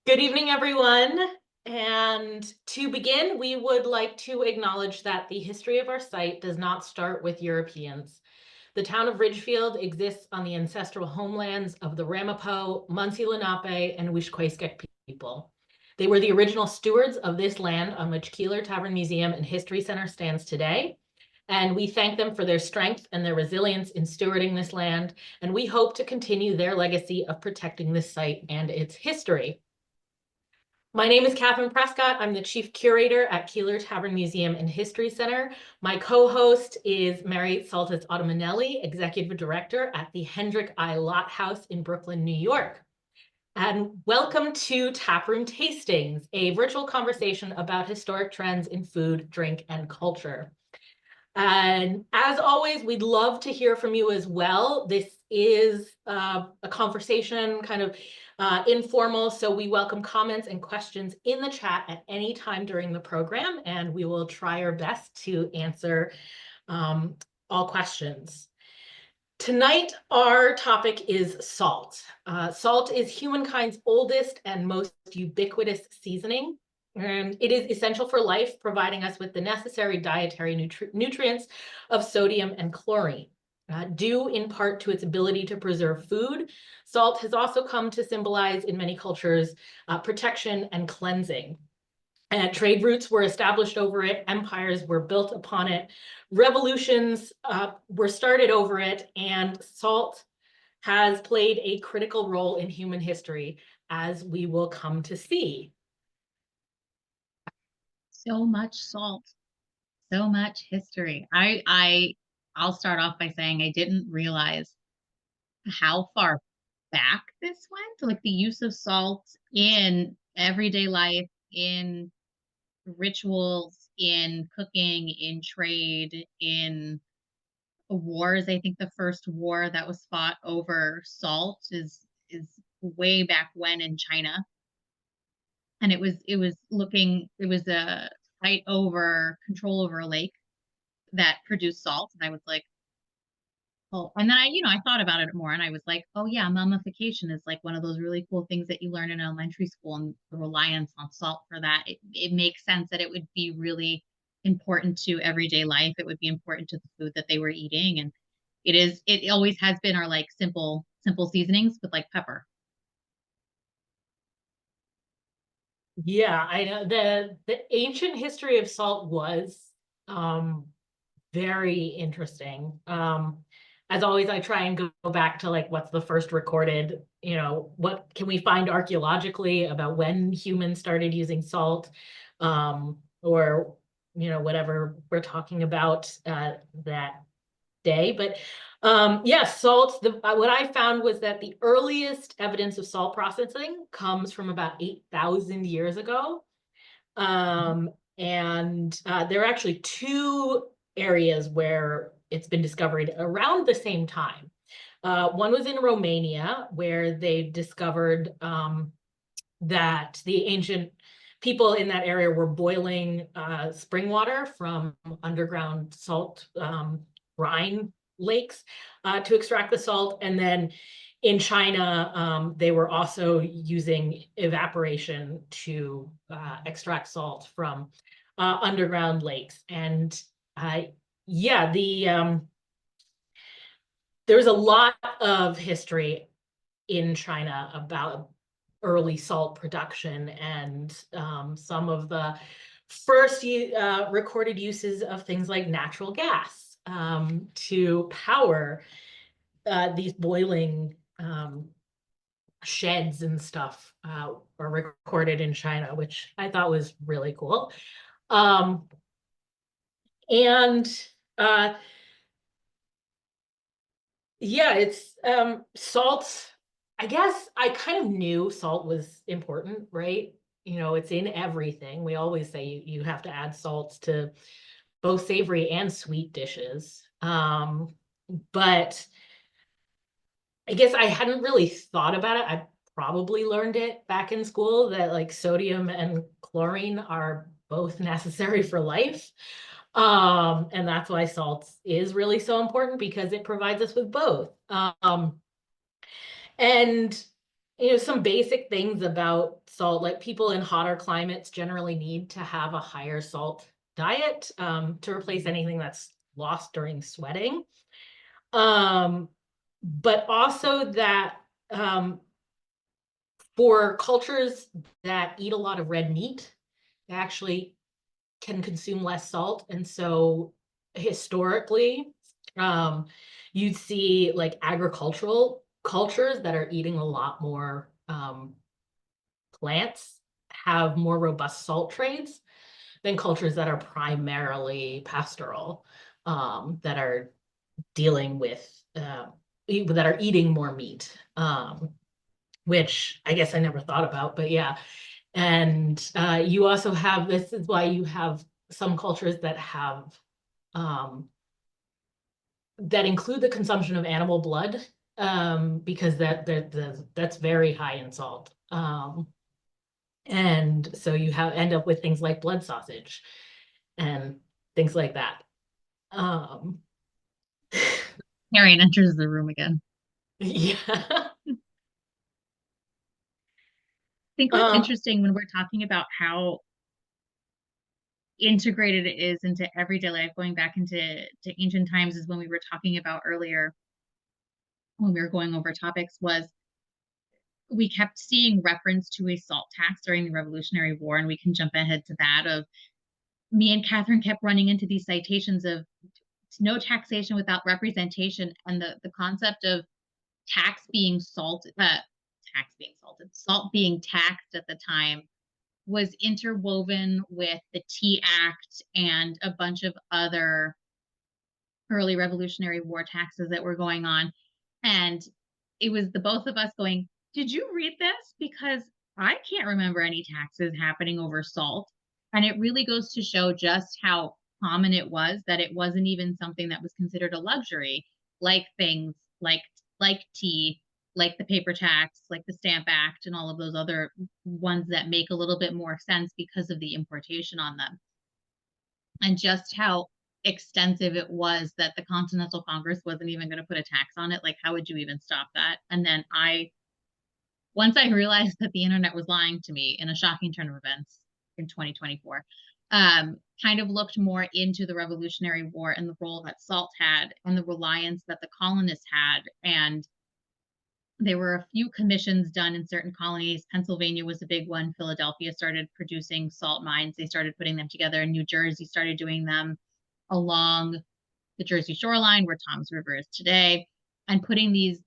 Good evening, everyone. And to begin, we would like to acknowledge that the history of our site does not start with Europeans. The town of Ridgefield exists on the ancestral homelands of the Ramapo, Munsee Lenape, and Wishquaesgeek people. They were the original stewards of this land on which Keeler Tavern Museum and History Center stands today. And we thank them for their strength and their resilience in stewarding this land. And we hope to continue their legacy of protecting this site and its history. My name is Catherine Prescott. I'm the chief curator at Keeler Tavern Museum and History Center. My co-host is Mary Saltis Automanelli, executive director at the Hendrick I Lott House in Brooklyn, New York. And welcome to Taproom Tastings, a virtual conversation about historic trends in food, drink, and culture. And as always, we'd love to hear from you as well. This is a conversation, kind of informal, so we welcome comments and questions in the chat at any time during the program, and we will try our best to answer all questions. Tonight, our topic is salt. Salt is humankind's oldest and most ubiquitous seasoning. And it is essential for life, providing us with the necessary dietary nutrients of sodium and chlorine. Due in part to its ability to preserve food, salt has also come to symbolize in many cultures protection and cleansing. Trade routes were established over it, empires were built upon it, revolutions were started over it, and salt has played a critical role in human history, as we will come to see. So much salt, so much history. I'll start off by saying I didn't realize how far back this went. Like the use of salt in everyday life, in rituals, in cooking, in trade, in wars. I think the first war that was fought over salt is way back when in China. And it was a fight over control over a lake that produced salt. And I was like, oh, and then I thought about it more and I was like, oh yeah, mummification is like one of those really cool things that you learn in elementary school, and the reliance on salt for that. It makes sense that it would be really important to everyday life. It would be important to the food that they were eating. And it always has been our like simple seasonings with like pepper. Yeah, I know the ancient history of salt was very interesting. As always, I try and go back to like what's the first recorded, what can we find archaeologically about when humans started using salt, or whatever we're talking about that day. But yeah, salt, what I found was that the earliest evidence of salt processing comes from about 8,000 years ago. And there are actually two areas where it's been discovered around the same time. One was in Romania, where they discovered that the ancient people in that area were boiling spring water from underground salt brine lakes to extract the salt. And then in China, they were also using evaporation to extract salt from underground lakes. And yeah, there's a lot of history in China about early salt production, and some of the first recorded uses of things like natural gas to power these boiling sheds and stuff are recorded in China, which I thought was really cool. And yeah, it's salt. I guess I kind of knew salt was important, right? It's in everything. We always say you have to add salts to both savory and sweet dishes. But I guess I hadn't really thought about it. I probably learned it back in school that like sodium and chlorine are both necessary for life. And that's why salt is really so important, because it provides us with both. And some basic things about salt, like people in hotter climates generally need to have a higher salt diet to replace anything that's lost during sweating. But also that for cultures that eat a lot of red meat, they actually can consume less salt. And so historically, you'd see like agricultural cultures that are eating a lot more plants have more robust salt trades than cultures that are primarily pastoral, that are dealing with, that are eating more meat, which I guess I never thought about, but yeah. And you also have, this is why you have some cultures that have, um, that include the consumption of animal blood, because that's very high in salt. And so you have end up with things like blood sausage and things like that. Um, Marion enters the room again. yeah. I think what's Um, interesting when we're talking about how integrated it is into everyday life, going back into ancient times, is when we were talking about earlier when we were going over topics, was we kept seeing reference to a salt tax during the Revolutionary War, and we can jump ahead to that. Of me and Catherine kept running into these citations of no taxation without representation, and the concept of tax being salt being taxed at the time was interwoven with the Tea Act and a bunch of other early Revolutionary War taxes that were going on. And it was the both of us going, did you read this? Because I can't remember any taxes happening over salt. And it really goes to show just how common it was, that it wasn't even something that was considered a luxury, like things like tea, like the paper tax, like the Stamp Act, and all of those other ones that make a little bit more sense because of the importation on them. And just how extensive it was that the Continental Congress wasn't even going to put a tax on it. Like, how would you even stop that? And then once I realized that the internet was lying to me in a shocking turn of events in 2024, kind of looked more into the Revolutionary War and the role that salt had and the reliance that the colonists had. And there were a few commissions done in certain colonies. Pennsylvania was a big one. Philadelphia started producing salt mines. They started putting them together. New Jersey started doing them along the Jersey shoreline where Tom's River is today, and putting these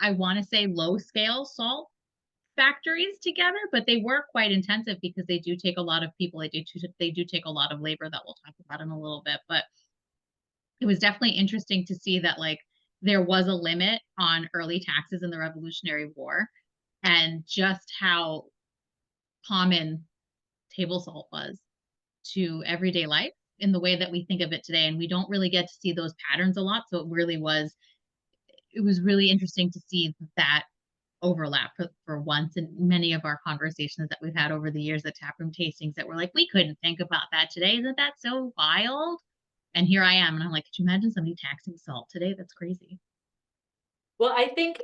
I want to say low scale salt factories together, but they were quite intensive because they do take a lot of people. They do take a lot of labor that we'll talk about in a little bit. But it was definitely interesting to see that like there was a limit on early taxes in the Revolutionary War, and just how common table salt was to everyday life in the way that we think of it today. And we don't really get to see those patterns a lot. So it was really interesting to see that overlap for once in many of our conversations that we've had over the years at Taproom Tastings, that we're like, we couldn't think about that today. Isn't that so wild? And here I am, and I'm like, could you imagine somebody taxing salt today? That's crazy. well, I think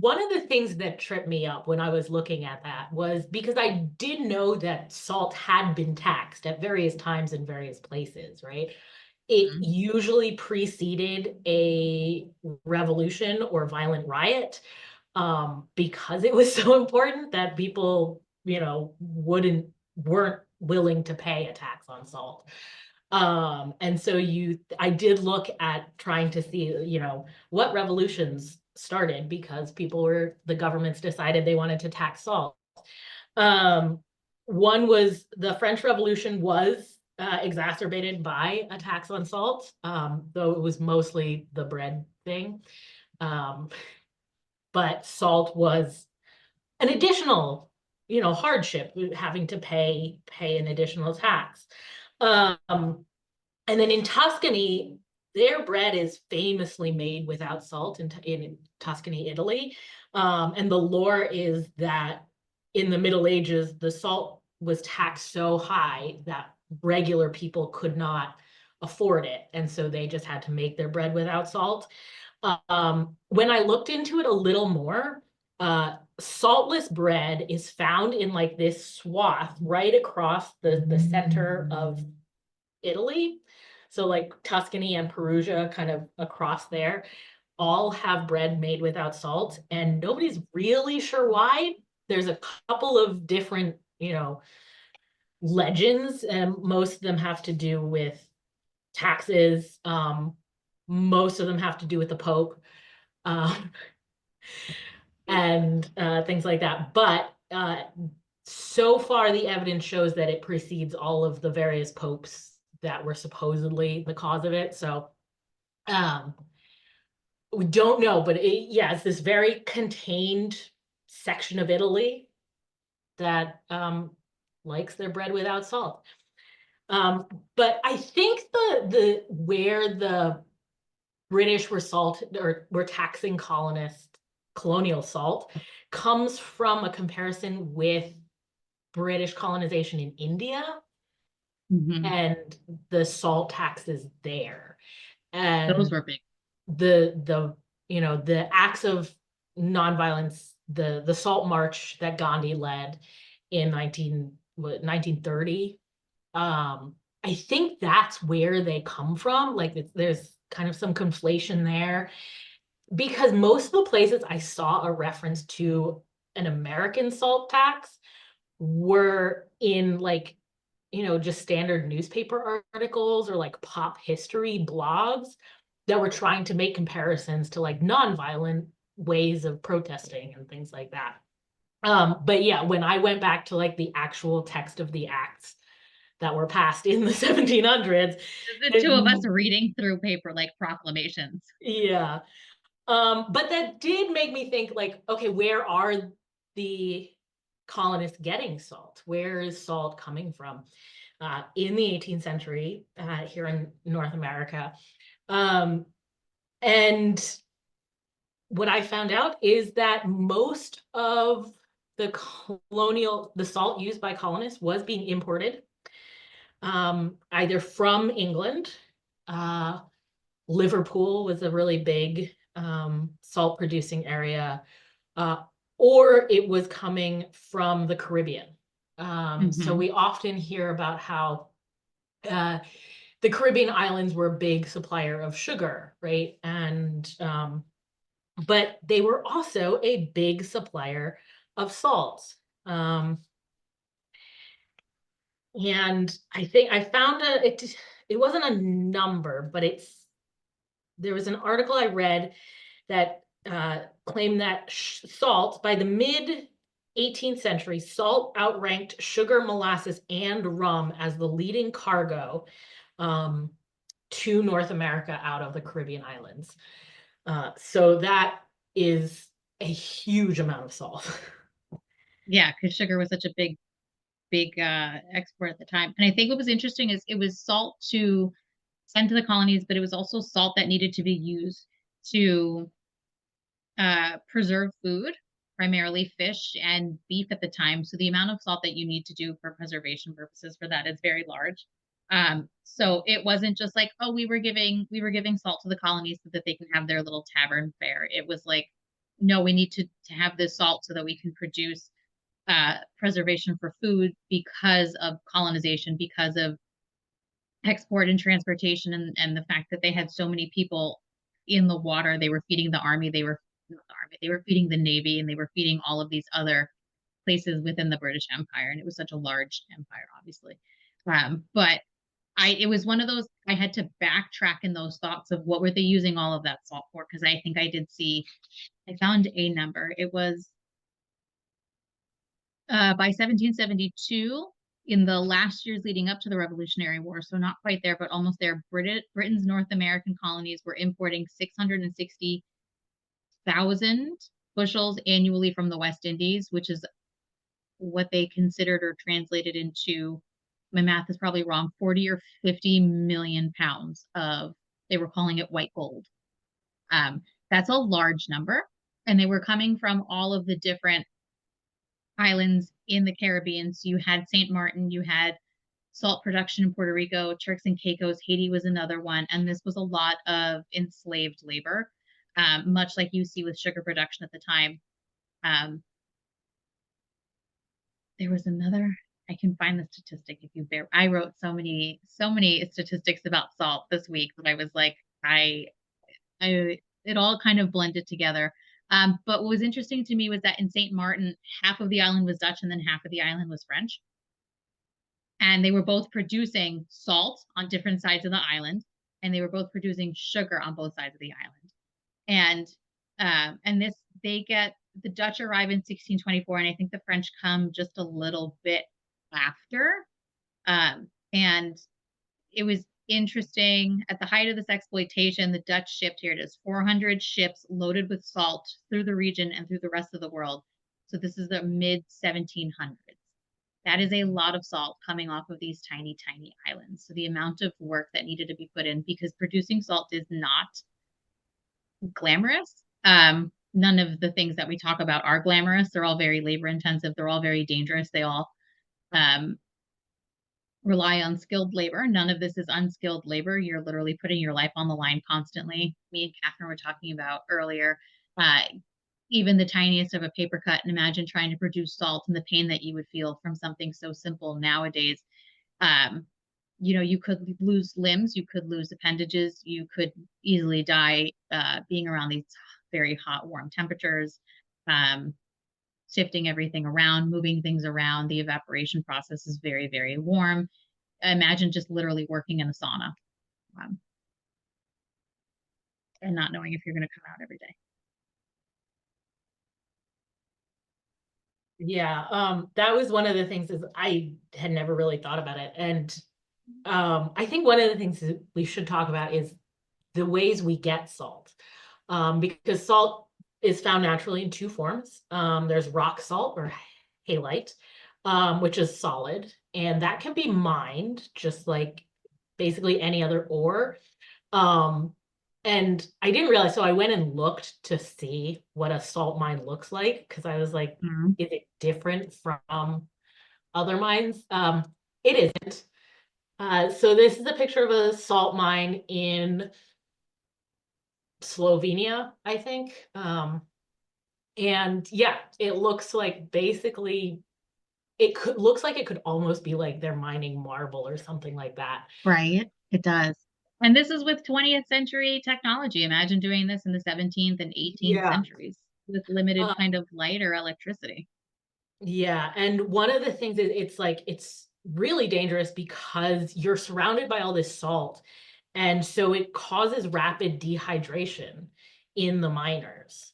one of the things that tripped me up when I was looking at that was because I did know that salt had been taxed at various times in various places, right? It Mhm. usually preceded a revolution or violent riot, because it was so important that people, weren't willing to pay a tax on salt. And so I did look at trying to see, what revolutions started because the governments decided they wanted to tax salt. Um, One was the French Revolution was exacerbated by a tax on salt, though it was mostly the bread thing. Um, but salt was an additional, hardship, having to pay an additional tax. Um, and then in Tuscany, their bread is famously made without salt in Tuscany, Italy. And the lore is that in the Middle Ages, the salt was taxed so high that regular people could not afford it. And so they just had to make their bread without salt. When I looked into it a little more, Saltless bread is found in like this swath right across the center of Italy. So like Tuscany and Perugia kind of across there all have bread made without salt, and nobody's really sure why. There's a couple of different, legends, and most of them have to do with taxes. Most of them have to do with the Pope, um, and things like that. But so far, the evidence shows that it precedes all of the various popes that were supposedly the cause of it. So um, we don't know, but yeah, it's this very contained section of Italy that likes their bread without salt. But I think the where the British were were taxing colonial salt comes from a comparison with British colonization in India Mhm. and the salt taxes there. Those And were big. the acts of nonviolence, the Salt March that Gandhi led in 1930. I think that's where they come from. Like there's kind of some conflation there, because most of the places I saw a reference to an American salt tax were in like, just standard newspaper articles or like pop history blogs that were trying to make comparisons to like nonviolent ways of protesting and things like that. But yeah, when I went back to like the actual text of the acts that were passed in the 1700s, The two of us it, reading through paper like proclamations. yeah. But that did make me think like, okay, where are the colonists getting salt? Where is salt coming from? In the 18th century, here in North America. Um, and what I found out is that most of the salt used by colonists was being imported, either from England. Uh, Liverpool was a really big salt producing area, uh, or it was coming from the Caribbean. So Mhm. we often hear about how uh, the Caribbean islands were a big supplier of sugar, right? And but they were also a big supplier of salt. Um, and I think I found it wasn't a number, but there was an article I read that claimed that salt by the mid 18th century, salt outranked sugar, molasses, and rum as the leading cargo um, to North America out of the Caribbean islands. So that is a huge amount of salt. Yeah, because sugar was such a big export at the time. And I think what was interesting is it was salt to send to the colonies, but it was also salt that needed to be used to preserve food, primarily fish and beef at the time. So the amount of salt that you need to do for preservation purposes for that is very large. So it wasn't just like, oh, we were giving salt to the colonies so that they can have their little tavern fare. It was like, no, we need to have this salt so that we can produce preservation for food because of colonization, because of export and transportation, and the fact that they had so many people in the water. They were feeding the army, they were not the army, they were feeding the navy, and they were feeding all of these other places within the British Empire. And it was such a large empire, obviously. But it was one of those, I had to backtrack in those thoughts of what were they using all of that salt for? Because I think I did see, I found a number. It was by 1772, in the last years leading up to the Revolutionary War, so not quite there, but almost there, Britain's North American colonies were importing 660,000 bushels annually from the West Indies, which is what they considered or translated into, my math is probably wrong, 40 or 50 million pounds of, they were calling it white gold. That's a large number. And they were coming from all of the different islands in the Caribbean. So you had St. Martin, you had salt production in Puerto Rico, Turks and Caicos, Haiti was another one. And this was a lot of enslaved labor, much like you see with sugar production at the time. Um, there was another, I can find the statistic if you bear. I wrote so many statistics about salt this week that I was like, I it all kind of blended together. But what was interesting to me was that in St. Martin, half of the island was Dutch and then half of the island was French. And they were both producing salt on different sides of the island, and they were both producing sugar on both sides of the island. And this they get the Dutch arrive in 1624, and I think the French come just a little bit after. And it was interesting. At the height of this exploitation, the Dutch shipped, here it is, 400 ships loaded with salt through the region and through the rest of the world. So this is the mid 1700s. That is a lot of salt coming off of these tiny, tiny islands. So the amount of work that needed to be put in, because producing salt is not glamorous. None of the things that we talk about are glamorous. They're all very labor intensive. They're all very dangerous. They all rely on skilled labor. None of this is unskilled labor. You're literally putting your life on the line constantly. Me and Catherine were talking about earlier. Even the tiniest of a paper cut, and imagine trying to produce salt and the pain that you would feel from something so simple nowadays. You could lose limbs, you could lose appendages, you could easily die being around these very hot, warm temperatures, shifting everything around, moving things around. The evaporation process is very, very warm. Imagine just literally working in a sauna and not knowing if you're going to come out every day. Yeah, that was one of the things, is I had never really thought about it. And I think one of the things that we should talk about is the ways we get salt. Because salt is found naturally in two forms. There's rock salt, or halite, which is solid, and that can be mined just like basically any other ore. And I didn't realize, so I went and looked to see what a salt mine looks like, because I was like, is it different from other mines? It isn't. So this is a picture of a salt mine in Slovenia, I think. And yeah, it looks like basically looks like it could almost be like they're mining marble or something like that. Right. It does. And this is with 20th century technology. Imagine doing this in the 17th and 18th Yeah. centuries with limited kind of light or electricity. Yeah, and one of the things is it's really dangerous because you're surrounded by all this salt, and so it causes rapid dehydration in the miners.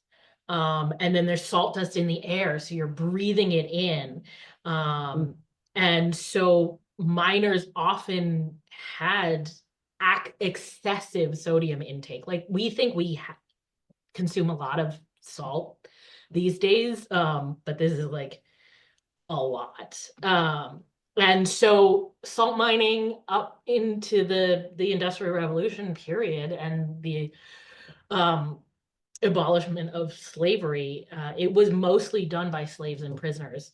And then there's salt dust in the air, so you're breathing it in. And so miners often had excessive sodium intake. Like, we think we consume a lot of salt these days, but this is like a lot. And so salt mining up into the Industrial Revolution period and the abolishment of slavery, it was mostly done by slaves and prisoners.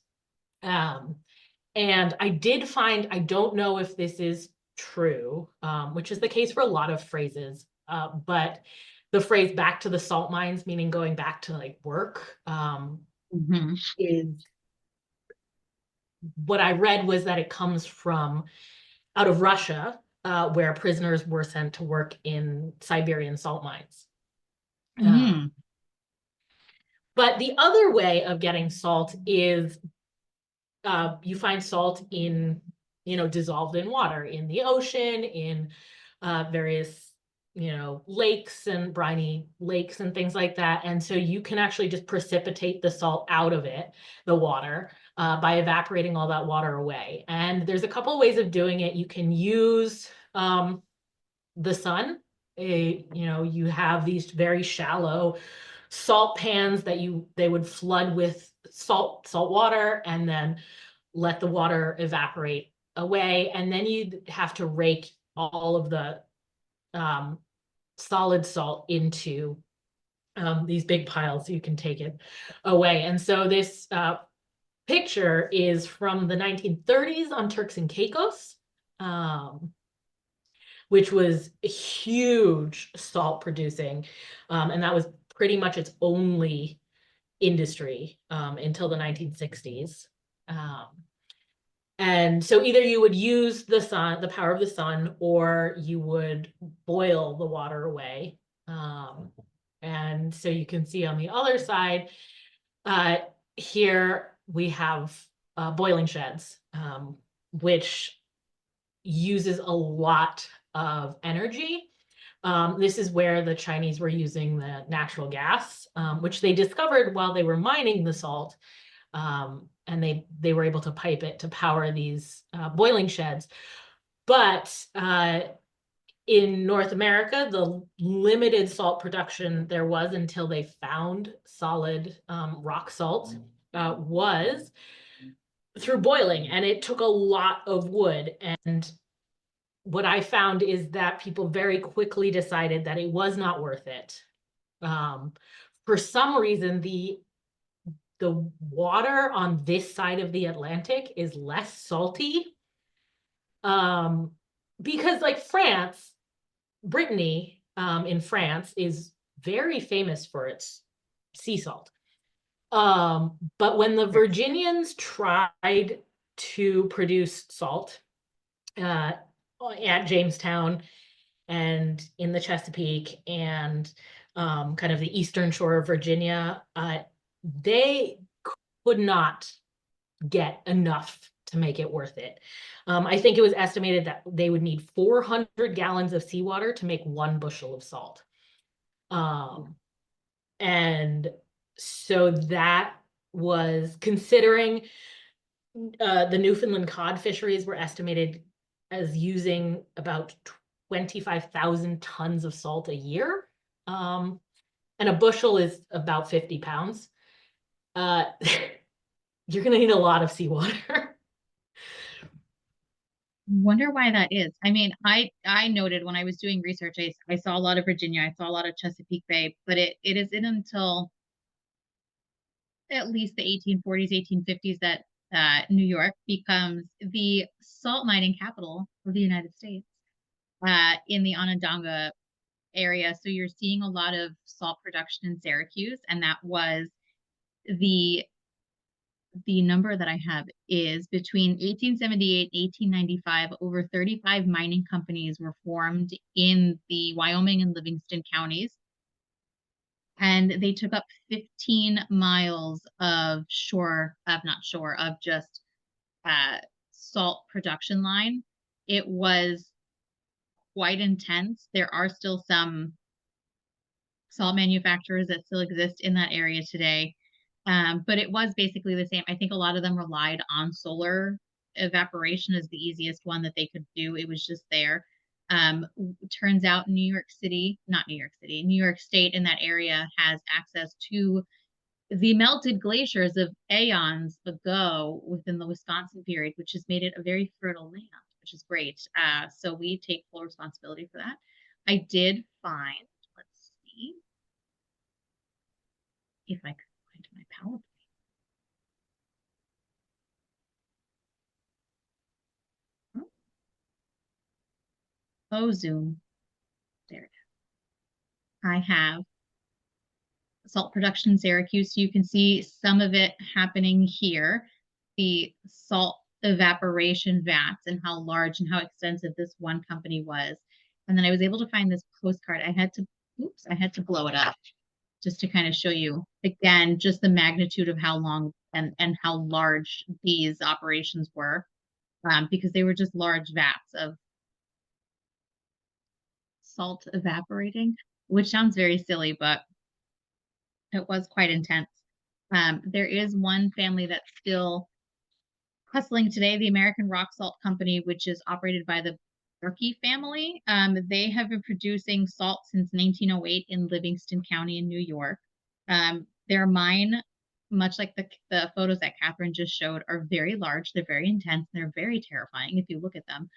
And I did find, I don't know if this is true, which is the case for a lot of phrases, but the phrase "back to the salt mines," meaning going back to like work, is, what I read was that it comes from out of Russia, where prisoners were sent to work in Siberian salt mines. But the other way of getting salt is, you find salt in, dissolved in water, in the ocean, in various, lakes and briny lakes and things like that. And so you can actually just precipitate the salt out of the water, by evaporating all that water away. And there's a couple of ways of doing it. You can use the sun. You have these very shallow salt pans that they would flood with salt water, and then let the water evaporate away. And then you'd have to rake all of the solid salt into these big piles so you can take it away. And so this picture is from the 1930s on Turks and Caicos, which was huge salt producing. And that was pretty much its only industry until the 1960s. And so either you would use the sun, the power of the sun, or you would boil the water away. And so you can see on the other side, here we have boiling sheds, which uses a lot of energy. This is where the Chinese were using the natural gas, which they discovered while they were mining the salt. And they were able to pipe it to power these boiling sheds. But in North America, the limited salt production there was until they found solid rock salt was through boiling, and it took a lot of wood. And what I found is that people very quickly decided that it was not worth it. For some reason, the water on this side of the Atlantic is less salty. Because like France, Brittany, in France is very famous for its sea salt. But when the Virginians tried to produce salt at Jamestown and in the Chesapeake and kind of the eastern shore of Virginia, they could not get enough to make it worth it. I think it was estimated that they would need 400 gallons of seawater to make 1 bushel of salt. And so that was considering the Newfoundland cod fisheries were estimated as using about 25,000 tons of salt a year. And a bushel is about 50 pounds. You're going to need a lot of seawater. Wonder why that is. I mean, I noted when I was doing research, I saw a lot of Virginia, I saw a lot of Chesapeake Bay, but it isn't until at least the 1840s, 1850s that New York becomes the salt mining capital of the United States in the Onondaga area. So you're seeing a lot of salt production in Syracuse, and that was the number that I have is between 1878 and 1895, over 35 mining companies were formed in the Wyoming and Livingston counties. And they took up 15 miles of just salt production line. It was quite intense. There are still some salt manufacturers that still exist in that area today. But it was basically the same. I think a lot of them relied on solar evaporation as the easiest one that they could do. It was just there. Turns out New York State in that area has access to the melted glaciers of aeons ago within the Wisconsin period, which has made it a very fertile land, which is great. So we take full responsibility for that. I did find, let's see if I could find my PowerPoint. Oh, Zoom. There it is. I have salt production in Syracuse. So you can see some of it happening here. The salt evaporation vats and how large and how extensive this one company was. And then I was able to find this postcard. I had to blow it up just to kind of show you again, just the magnitude of how long and how large these operations were, because they were just large vats of salt evaporating, which sounds very silly, but it was quite intense. There is one family that's still hustling today, the American Rock Salt Company, which is operated by the Berkey family. They have been producing salt since 1908 in Livingston County in New York. Their mine, much like the photos that Catherine just showed, are very large. They're very intense. And they're very terrifying if you look at them.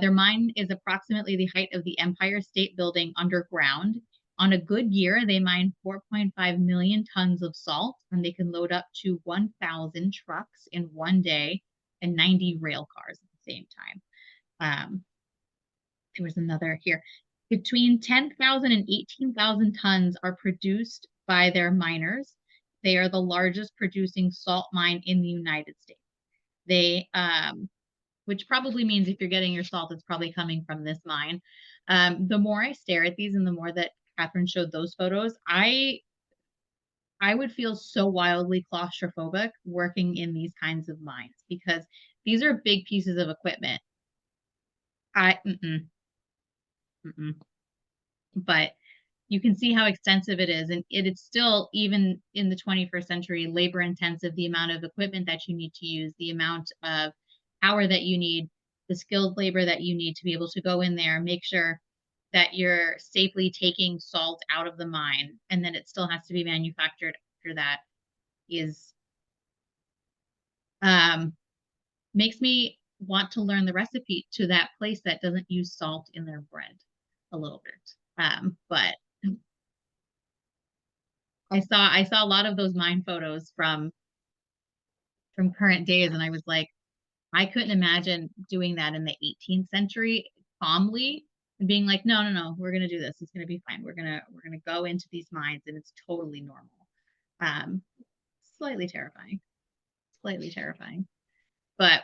Their mine is approximately the height of the Empire State Building underground. On a good year, they mine 4.5 million tons of salt, and they can load up to 1,000 trucks in one day and 90 rail cars at the same time. There was another here. Between 10,000 and 18,000 tons are produced by their miners They are the largest producing salt mine in the United States. They, which probably means if you're getting your salt, it's probably coming from this mine. The more I stare at these and the more that Catherine showed those photos, I would feel so wildly claustrophobic working in these kinds of mines because these are big pieces of equipment. Mm-mm, mm-mm. But you can see how extensive it is. And it's still, even in the 21st century, labor intensive, the amount of equipment that you need to use, the amount of power that you need, the skilled labor that you need to be able to go in there, make sure that you're safely taking salt out of the mine, and then it still has to be manufactured after that is makes me want to learn the recipe to that place that doesn't use salt in their bread a little bit. But I saw a lot of those mine photos from current days, and I was like, I couldn't imagine doing that in the 18th century calmly and being like, no, no, no, we're gonna do this. It's gonna be fine. We're gonna go into these mines and it's totally normal. Um, slightly terrifying. Slightly terrifying. But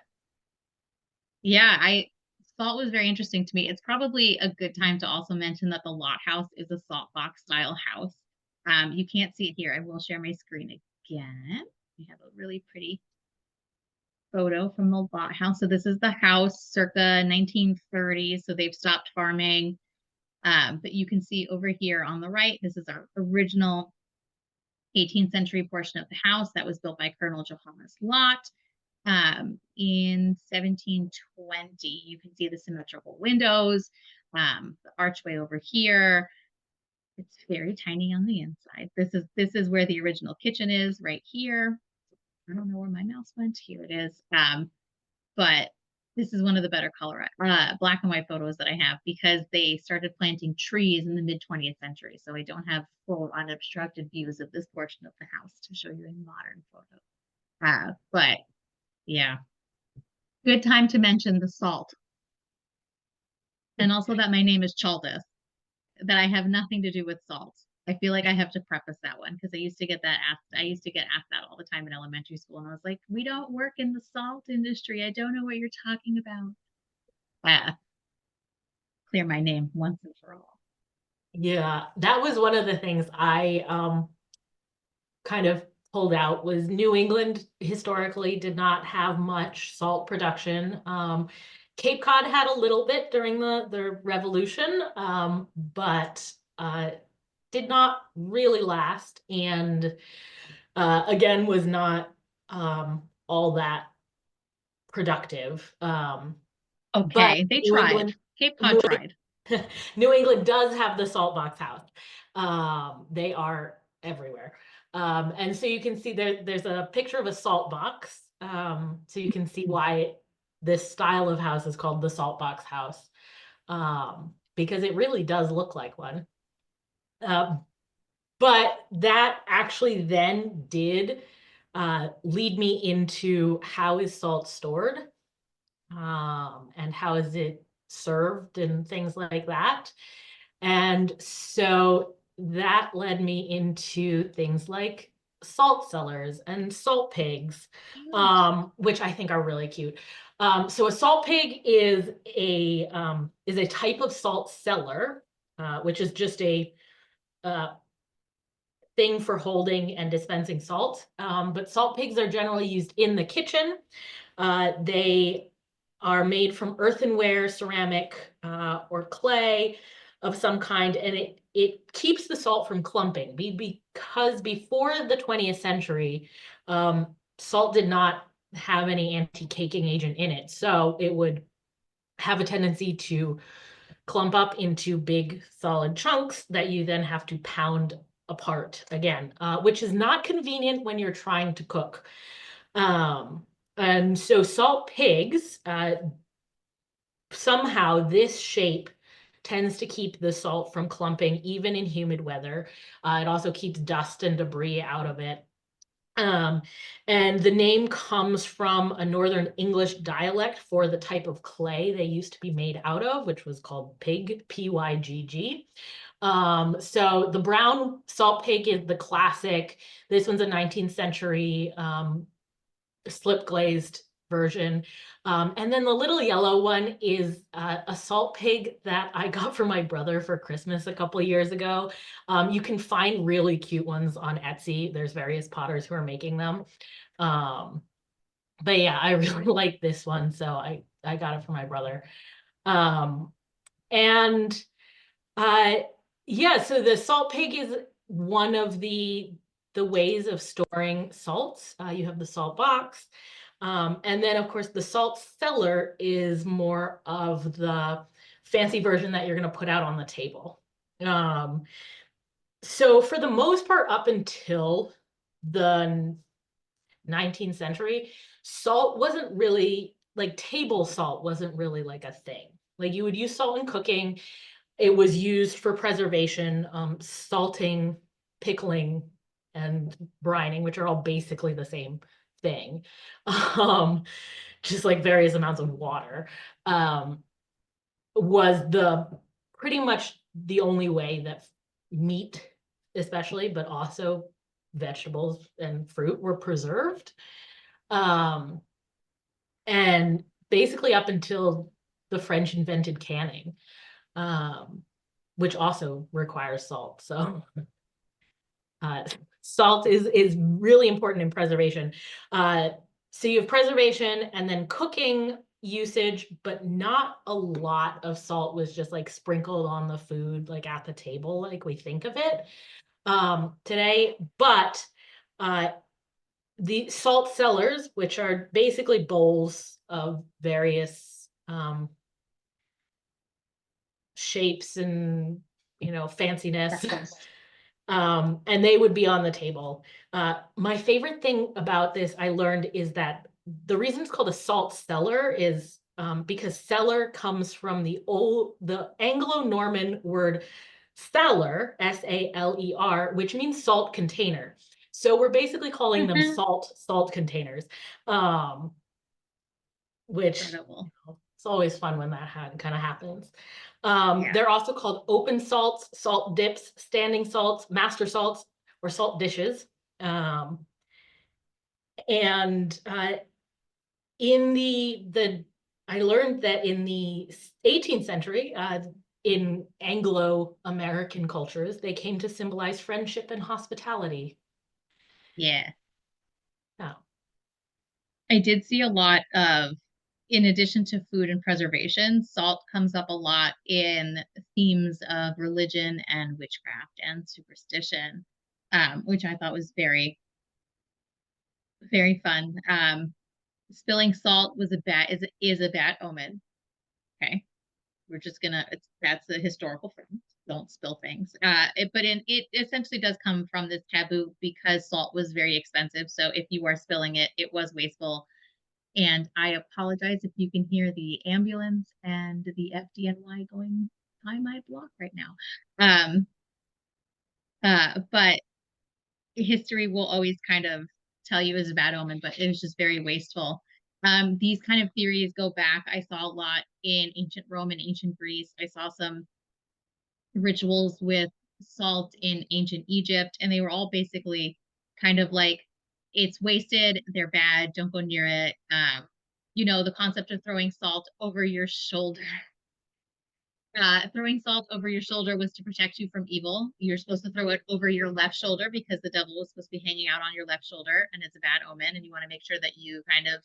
yeah, I salt was very interesting to me. It's probably a good time to also mention that the Lott House is a salt box style house. You can't see it here. I will share my screen again. We have a really pretty photo from the Lott House. So this is the house circa 1930. So they've stopped farming. But you can see over here on the right, this is our original 18th century portion of the house that was built by Colonel Johannes Lott. In 1720, you can see the symmetrical windows, the archway over here. It's very tiny on the inside. This is where the original kitchen is, right here. I don't know where my mouse went. Here it is. But this is one of the better color black and white photos that I have because they started planting trees in the mid 20th century. So I don't have full unobstructed views of this portion of the house to show you a modern photo. But yeah, good time to mention the salt. And also that my name is Chaldis, that I have nothing to do with salt. I feel like I have to preface that one because I used to get asked that all the time in elementary school. And I was like, we don't work in the salt industry. I don't know what you're talking about. Clear my name once and for all. Yeah, that was one of the things I kind of pulled out was New England historically did not have much salt production. Cape Cod had a little bit during the Revolution, but did not really last, and again was not all that productive. But Okay, they New tried. England, Cape Cod New, tried. New England does have the salt box house. They are everywhere. And so you can see there's a picture of a salt box. So you can see why this style of house is called the salt box house. Because it really does look like one. But that actually then did lead me into how is salt stored, and how is it served and things like that. And so that led me into things like salt cellars and salt pigs, which I think are really cute. So a salt pig is a type of salt cellar, which is just a thing for holding and dispensing salt. But salt pigs are generally used in the kitchen. They are made from earthenware, ceramic, or clay of some kind, and it keeps the salt from clumping. Because before the 20th century, salt did not have any anti-caking agent in it, so it would have a tendency to clump up into big solid chunks that you then have to pound apart again, which is not convenient when you're trying to cook. And so salt pigs, somehow this shape tends to keep the salt from clumping even in humid weather. It also keeps dust and debris out of it. And the name comes from a Northern English dialect for the type of clay they used to be made out of, which was called pig, Pygg. So the brown salt pig is the classic. This one's a 19th century slip glazed version. And then the little yellow one is a salt pig that I got for my brother for Christmas a couple of years ago. You can find really cute ones on Etsy. There's various potters who are making them. But yeah, I really like this one, so I got it for my brother. Um, and uh, yeah, so the salt pig is one of the ways of storing salts. You have the salt box. And then of course the salt cellar is more of the fancy version that you're going to put out on the table. So for the most part, up until the 19th century, salt wasn't really like table salt wasn't really like a thing. Like you would use salt in cooking. It was used for preservation, salting, pickling, and brining, which are all basically the same thing. Um, just like various amounts of water, was the pretty much the only way that meat, especially, but also vegetables and fruit were preserved. Um, and basically up until the French invented canning, um, which also requires salt. So uh, salt is really important in preservation. So you have preservation and then cooking usage, but not a lot of salt was just like sprinkled on the food, like at the table, like we think of it today. But the salt cellars, which are basically bowls of various shapes and fanciness. And they would be on the table. My favorite thing about this I learned is that the reason it's called a salt cellar is because cellar comes from the Anglo-Norman word saler, S-A-L-E-R, which means salt container. So we're basically calling them salt containers, which Incredible. it's always fun when that kind of happens. Yeah. They're also called open salts, salt dips, standing salts, master salts, or salt dishes. And in the I learned that in the 18th century, in Anglo-American cultures, they came to symbolize friendship and hospitality. Yeah. Oh. I did see a lot of, in addition to food and preservation, salt comes up a lot in themes of religion and witchcraft and superstition, which I thought was very, very fun. Spilling salt was a bad is a bad omen. Okay, we're just gonna that's a historical thing. Don't spill things. It essentially does come from this taboo because salt was very expensive. So if you are spilling it, it was wasteful. And I apologize if you can hear the ambulance and the FDNY going by my block right now. But history will always kind of tell you as a bad omen, but it was just very wasteful. These kind of theories go back. I saw a lot in ancient Rome and ancient Greece. I saw some rituals with salt in ancient Egypt, and they were all basically kind of like, it's wasted, they're bad, don't go near it. The concept of throwing salt over your shoulder. Throwing salt over your shoulder was to protect you from evil. You're supposed to throw it over your left shoulder because the devil was supposed to be hanging out on your left shoulder, and it's a bad omen. And you want to make sure that you kind of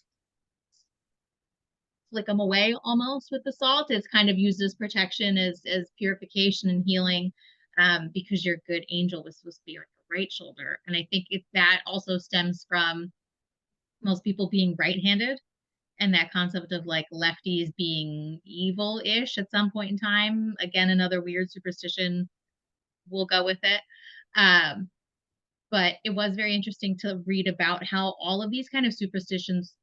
flick them away almost with the salt. It's kind of used as protection, as purification and healing, because your good angel was supposed to be on your right shoulder. And I think that also stems from most people being right-handed, and that concept of like lefties being evil-ish at some point in time. Again, another weird superstition. We'll go with it. But it was very interesting to read about how all of these kind of superstitions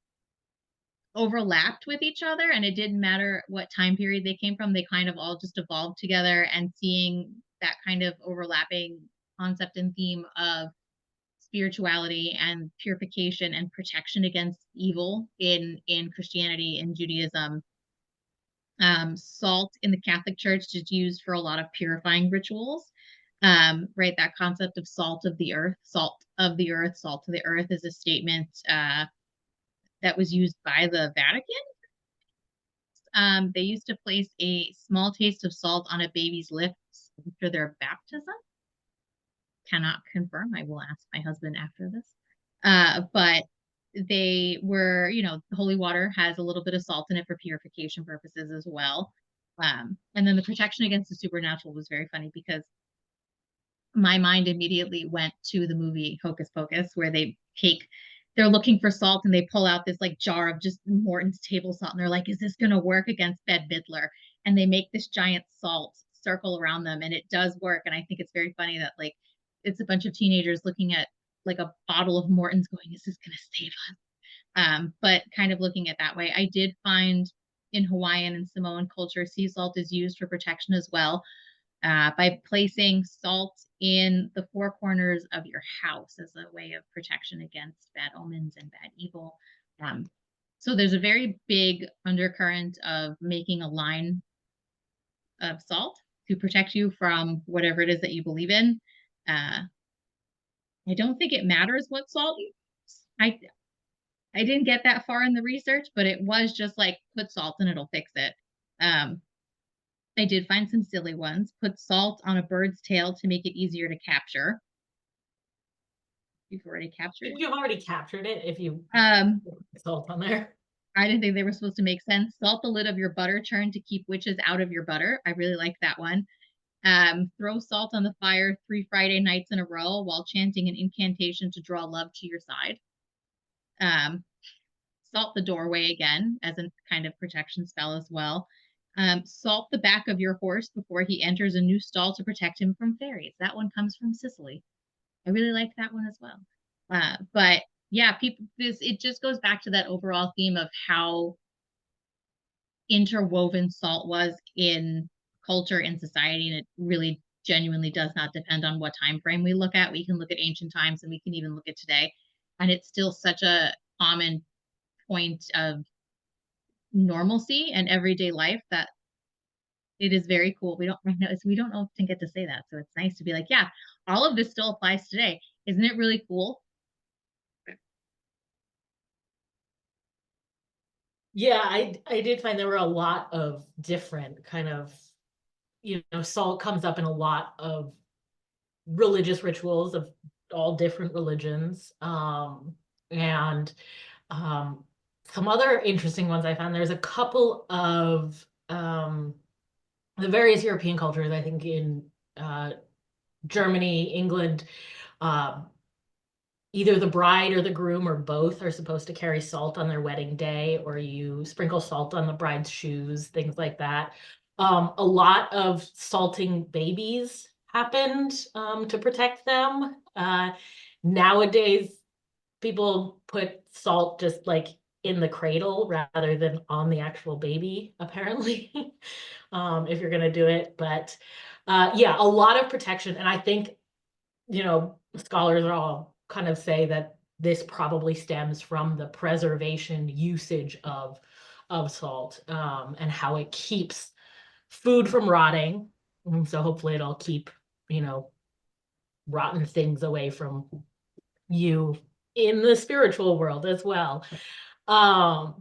overlapped with each other, and it didn't matter what time period they came from. They kind of all just evolved together, and seeing that kind of overlapping concept and theme of spirituality and purification and protection against evil in Christianity and Judaism Salt in the Catholic Church is used for a lot of purifying rituals. Right, that concept of salt of the earth, salt of the earth, salt to the earth is a statement that was used by the Vatican. They used to place a small taste of salt on a baby's lips after their baptism. Cannot confirm. I will ask my husband after this. But they were, the holy water has a little bit of salt in it for purification purposes as well. And then the protection against the supernatural was very funny because my mind immediately went to the movie Hocus Pocus, where they're looking for salt and they pull out this like jar of just Morton's table salt. And they're like, is this going to work against Bette Midler? And they make this giant salt circle around them and it does work. And I think it's very funny that like, it's a bunch of teenagers looking at like a bottle of Morton's going, is this going to save us? But kind of looking at that way, I did find in Hawaiian and Samoan culture, sea salt is used for protection as well. By placing salt in the four corners of your house as a way of protection against bad omens and bad evil. So there's a very big undercurrent of making a line of salt to protect you from whatever it is that you believe in. I don't think it matters what salt you use. I didn't get that far in the research, but it was just like put salt and it'll fix it. I did find some silly ones. Put salt on a bird's tail to make it easier to capture. You've already captured it. You've already captured it if you put salt on there. I didn't think they were supposed to make sense. Salt the lid of your butter churn to keep witches out of your butter. I really like that one. Throw salt on the fire 3 Friday nights in a row while chanting an incantation to draw love to your side. Salt the doorway again as a kind of protection spell as well. Salt the back of your horse before he enters a new stall to protect him from fairies. That one comes from Sicily. I really like that one as well. But yeah, it just goes back to that overall theme of how interwoven salt was in culture and society. And it really genuinely does not depend on what time frame we look at. We can look at ancient times and we can even look at today. And it's still such a common point of normalcy and everyday life that it is very cool. We don't often get to say that. So it's nice to be like, yeah, all of this still applies today. Isn't it really cool? Yeah, I did find there were a lot of different kind of, salt comes up in a lot of religious rituals of all different religions. And some other interesting ones I found, there's a couple of the various European cultures, I think in Germany, England, either the bride or the groom or both are supposed to carry salt on their wedding day, or you sprinkle salt on the bride's shoes, things like that. A lot of salting babies happened to protect them. Nowadays, people put salt just like in the cradle rather than on the actual baby, apparently, if you're going to do it. But yeah, a lot of protection. And I think, scholars are all kind of say that this probably stems from the preservation usage of salt and how it keeps food from rotting. And so hopefully it'll keep, rotten things away from you in the spiritual world as well. But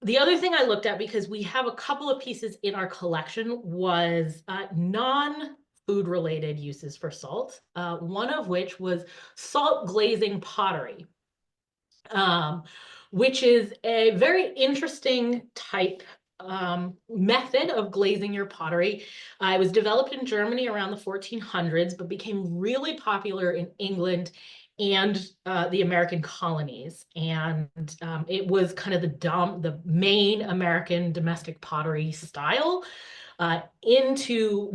the other thing I looked at, because we have a couple of pieces in our collection, was non-food related uses for salt, one of which was salt glazing pottery, which is a very interesting type method of glazing your pottery. It was developed in Germany around the 1400s, but became really popular in England and the American colonies. And it was kind of the main American domestic pottery style well into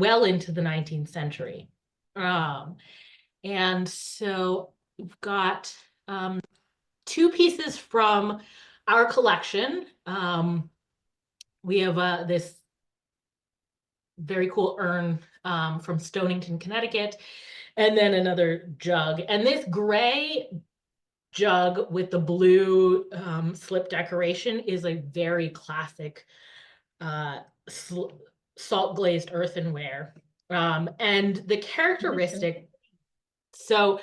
the 19th century. And so we've got 2 pieces from our collection. We have this very cool urn from Stonington, Connecticut, and then another jug. And this gray jug with the blue slip decoration is a very classic uh, salt glazed earthenware. And the characteristic, so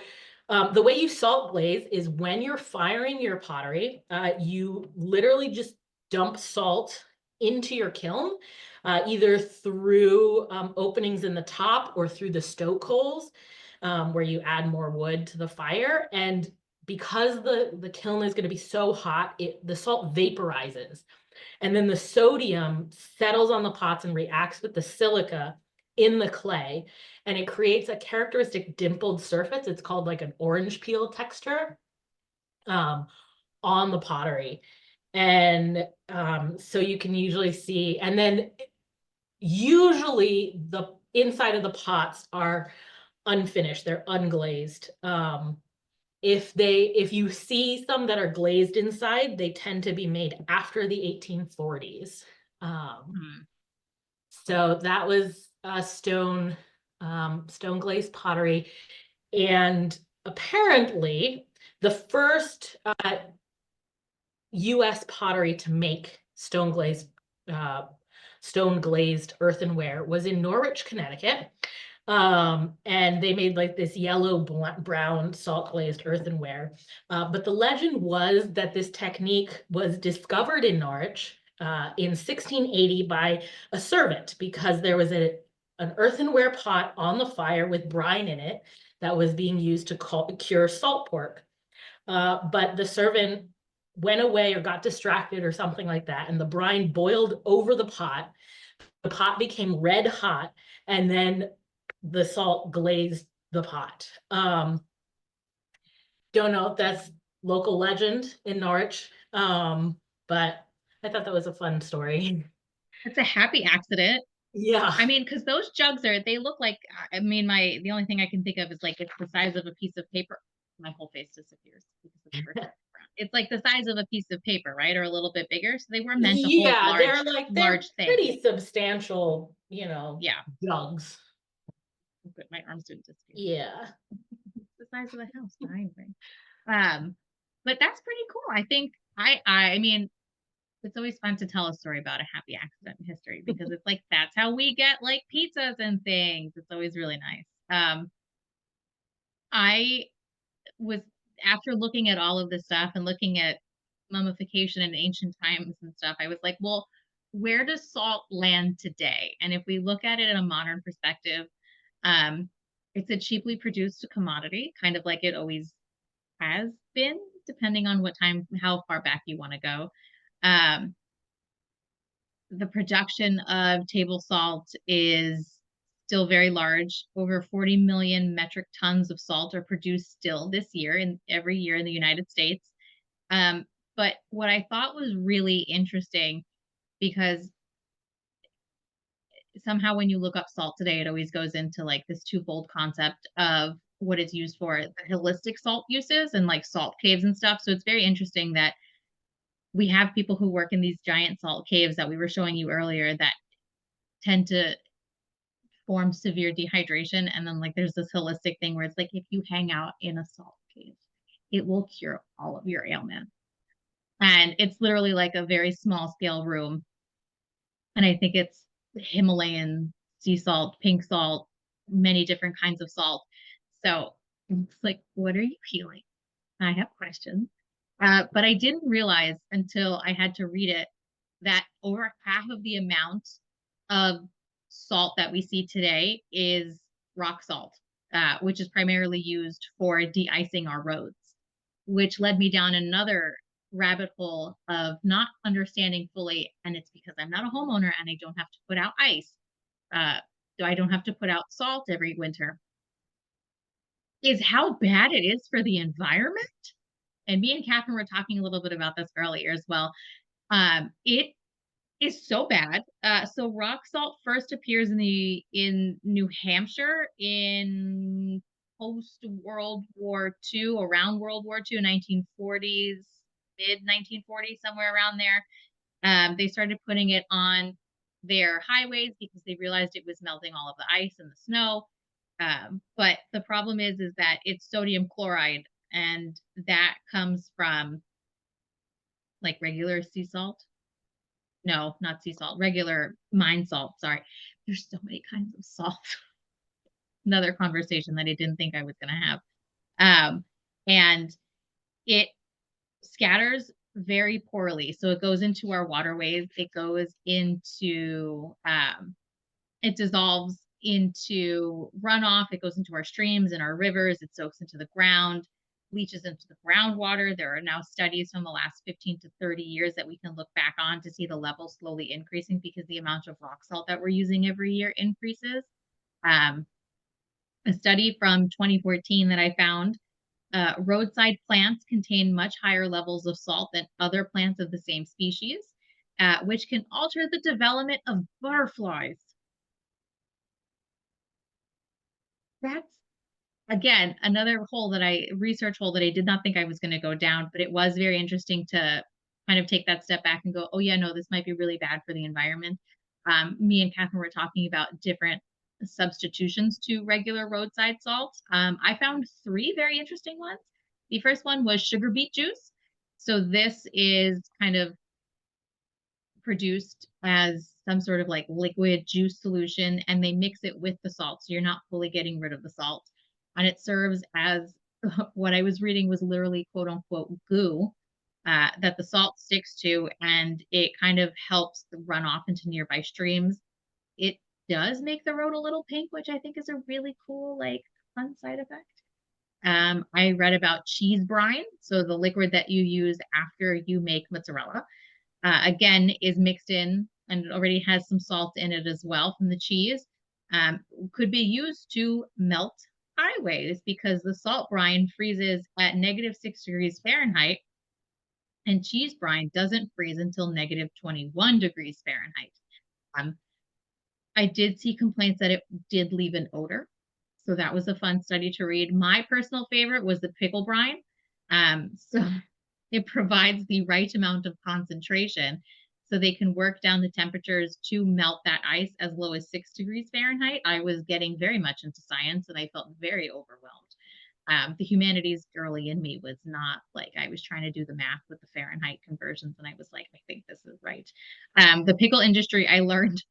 the way you salt glaze is when you're firing your pottery, you literally just dump salt into your kiln, either through openings in the top or through the stoke holes, where you add more wood to the fire. And because the kiln is going to be so hot, the salt vaporizes. And then the sodium settles on the pots and reacts with the silica in the clay, and it creates a characteristic dimpled surface. It's called like an orange peel texture um, on the pottery. And so you can usually see, and then usually the inside of the pots are unfinished, they're unglazed. If you see some that are glazed inside, they tend to be made after the 1840s. So that was stone glazed pottery. And apparently the first US pottery to make stone glazed earthenware was in Norwich, Connecticut. And they made like this yellow brown salt glazed earthenware. But the legend was that this technique was discovered in Norwich in 1680 by a servant, because there was an earthenware pot on the fire with brine in it that was being used to cure salt pork. But the servant went away or got distracted or something like that, and the brine boiled over the pot. The pot became red hot, and then the salt glazed the pot. Don't know if that's local legend in Norwich, but I thought that was a fun story. It's a happy accident. Yeah. I mean, because those jugs they look like, I mean, the only thing I can think of is like, it's the size of a piece of paper. My whole face disappears because of the background. It's like the size of a piece of paper, right? Or a little bit bigger. So they were meant to hold Yeah, they're large things. pretty substantial, Yeah. jugs. But my arms didn't disappear. Yeah. It's the size of a house behind me. But that's pretty cool. I think I mean, it's always fun to tell a story about a happy accident in history, because it's like, that's how we get like pizzas and things. It's always really nice. I was, after looking at all of this stuff and looking at mummification in ancient times and stuff, I was like, well, where does salt land today? And if we look at it in a modern perspective, um, it's a cheaply produced commodity, kind of like it always has been, depending on what time, how far back you want to go. Um, the production of table salt is still very large. Over 40 million metric tons of salt are produced still this year and every year in the United States. But what I thought was really interesting, because somehow when you look up salt today, it always goes into like this twofold concept of what it's used for, the holistic salt uses and like salt caves and stuff. So it's very interesting that we have people who work in these giant salt caves that we were showing you earlier that tend to form severe dehydration. And then like there's this holistic thing where it's like, if you hang out in a salt cave, it will cure all of your ailments. And it's literally like a very small scale room. And I think it's Himalayan sea salt, pink salt, many different kinds of salt. So it's like, what are you peeling? I have questions. But I didn't realize until I had to read it that over half of the amount of salt that we see today is rock salt, which is primarily used for de-icing our roads, which led me down another rabbit hole of not understanding fully. And it's because I'm not a homeowner and I don't have to put out ice. So I don't have to put out salt every winter. Is how bad it is for the environment. And me and Catherine were talking a little bit about this earlier as well. It is so bad. So rock salt first appears in New Hampshire in post World War II, around World War II, 1940s, mid 1940s, somewhere around there. They started putting it on their highways because they realized it was melting all of the ice and the snow. But the problem is that it's sodium chloride, and that comes from like regular sea salt. No, not sea salt, regular mine salt. Sorry. There's so many kinds of salt. Another conversation that I didn't think I was going to have. And it scatters very poorly. So it goes into our waterways. It goes into, it dissolves into runoff. It goes into our streams and our rivers. It soaks into the ground, leaches into the groundwater. There are now studies from the last 15 to 30 years that we can look back on to see the level slowly increasing because the amount of rock salt that we're using every year increases. A study from 2014 that I found, roadside plants contain much higher levels of salt than other plants of the same species, which can alter the development of butterflies. That's, again, another research hole that I did not think I was going to go down, but it was very interesting to kind of take that step back and go, oh yeah, no, this might be really bad for the environment. Me and Catherine were talking about different substitutions to regular roadside salt. I found 3 very interesting ones. The first one was sugar beet juice. So this is kind of produced as some sort of like liquid juice solution, and they mix it with the salt. So you're not fully getting rid of the salt. And it serves as what I was reading was literally quote unquote goo that the salt sticks to, and it kind of helps run off into nearby streams. It does make the road a little pink, which I think is a really cool, like, fun side effect. I read about cheese brine, so the liquid that you use after you make mozzarella, again, is mixed in and it already has some salt in it as well from the cheese. Could be used to melt highways because the salt brine freezes at -6 degrees Fahrenheit, and cheese brine doesn't freeze until -21 degrees Fahrenheit. Um, I did see complaints that it did leave an odor. So that was a fun study to read. My personal favorite was the pickle brine. So it provides the right amount of concentration so they can work down the temperatures to melt that ice as low as 6 degrees Fahrenheit. I was getting very much into science and I felt very overwhelmed. The humanities girly in me was not like, I was trying to do the math with the Fahrenheit conversions and I was like, I think this is right. The pickle industry, I learned,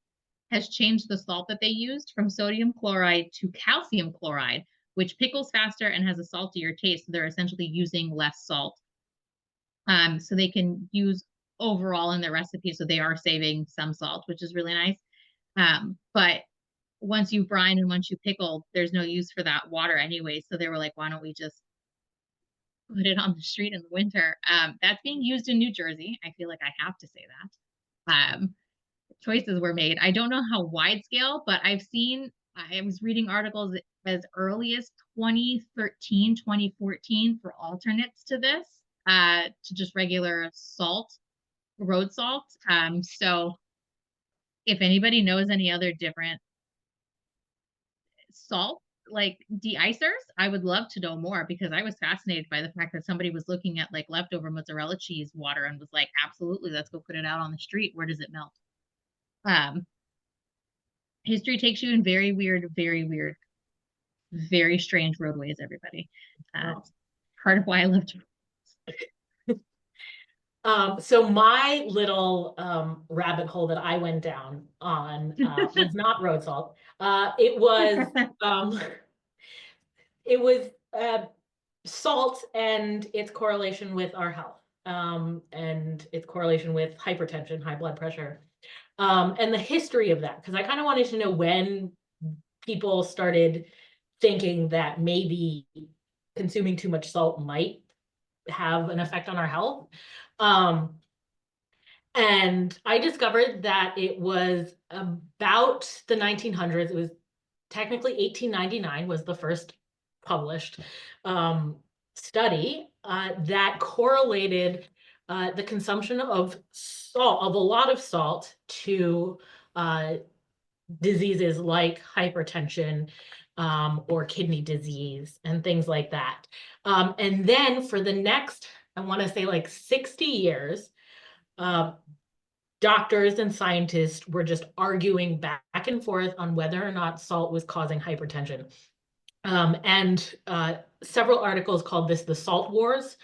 has changed the salt that they used from sodium chloride to calcium chloride, which pickles faster and has a saltier taste. So they're essentially using less salt. So they can use overall in their recipe. So they are saving some salt, which is really nice. But once you brine and once you pickle, there's no use for that water anyway. So they were like, why don't we just put it on the street in the winter? That's being used in New Jersey. I feel like I have to say that. Choices were made. I don't know how wide scale, but I was reading articles as early as 2013, 2014 for alternates to this, to just regular salt, road salt. So if anybody knows any other different salt, like de-icers, I would love to know more because I was fascinated by the fact that somebody was looking at like leftover mozzarella cheese water and was like, absolutely, let's go put it out on the street. Where does it melt? History takes you in very weird, very strange roadways, everybody. Wow. Part of why I love to. So my little rabbit hole that I went down on was not road salt. It was um, it was salt and its correlation with our health, and its correlation with hypertension, high blood pressure, and the history of that. Because I kind of wanted to know when people started thinking that maybe consuming too much salt might have an effect on our health. And I discovered that it was about the 1900s. It was technically 1899 was the first published study that correlated the consumption of salt, of a lot of salt, to diseases like hypertension, or kidney disease and things like that. And then for the next, I want to say like 60 years, doctors and scientists were just arguing back and forth on whether or not salt was causing hypertension. And several articles called this the Salt Wars.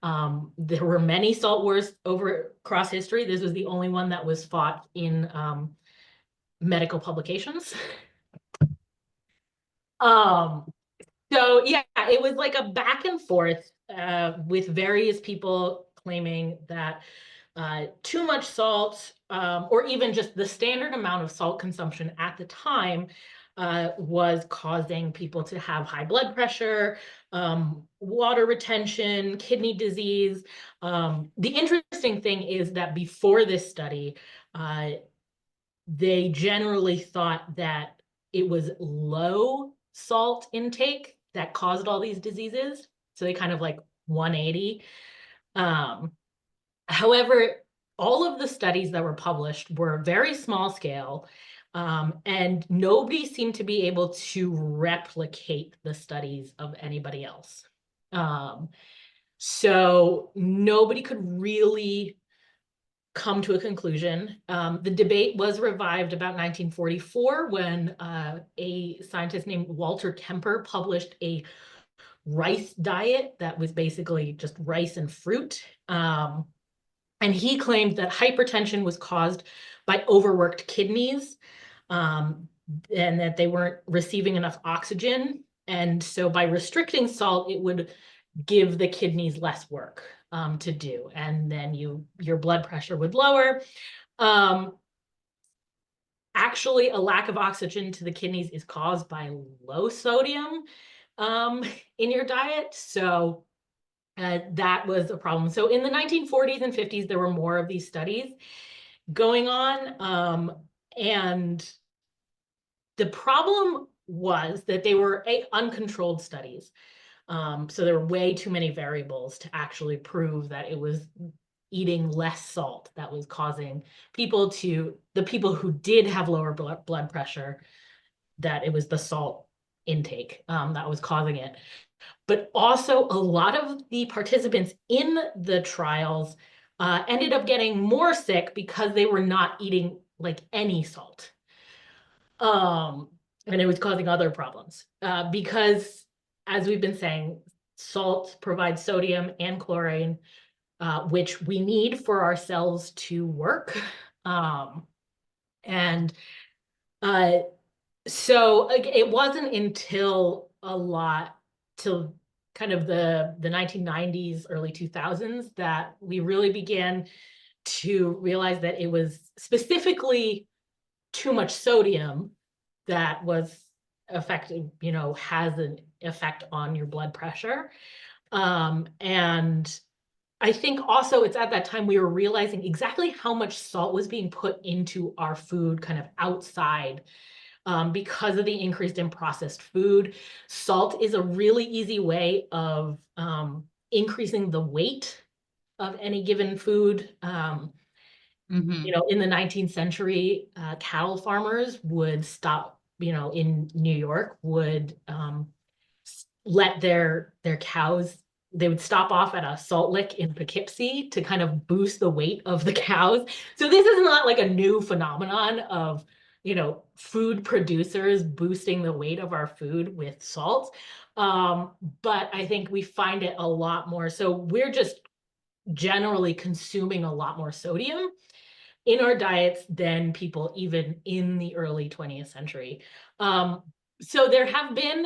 There were many salt wars across history. This was the only one that was fought in medical publications. So yeah, it was like a back and forth with various people claiming that too much salt, or even just the standard amount of salt consumption at the time, was causing people to have high blood pressure, water retention, kidney disease. The interesting thing is that before this study, they generally thought that it was low salt intake that caused all these diseases. So they kind of like 180. However, all of the studies that were published were very small scale, and nobody seemed to be able to replicate the studies of anybody else. So nobody could really come to a conclusion. The debate was revived about 1944 when a scientist named Walter Kemper published a rice diet that was basically just rice and fruit. And he claimed that hypertension was caused by overworked kidneys, and that they weren't receiving enough oxygen. And so by restricting salt, it would give the kidneys less work to do. And then your blood pressure would lower. Actually, a lack of oxygen to the kidneys is caused by low sodium in your diet. So that was a problem. So in the 1940s and 50s, there were more of these studies going on. And the problem was that they were uncontrolled studies. So there were way too many variables to actually prove that it was eating less salt that was causing the people who did have lower blood pressure, that it was the salt intake that was causing it. But also a lot of the participants in the trials ended up getting more sick because they were not eating like any salt. And it was causing other problems because, as we've been saying, salt provides sodium and chlorine, which we need for our cells to work. So it wasn't until till kind of the 1990s, early 2000s, that we really began to realize that it was specifically too much sodium that was affecting, has an effect on your blood pressure. And I think also it's at that time we were realizing exactly how much salt was being put into our food kind of outside. Because of the increase in processed food. Salt is a really easy way of increasing the weight of any given food. In the 19th century, cattle farmers would stop, in New York, would let their cows, they would stop off at a salt lick in Poughkeepsie to kind of boost the weight of the cows. So this is not like a new phenomenon of food producers boosting the weight of our food with salt. But I think we find it a lot more. So we're just generally consuming a lot more sodium in our diets than people even in the early 20th century. So there have been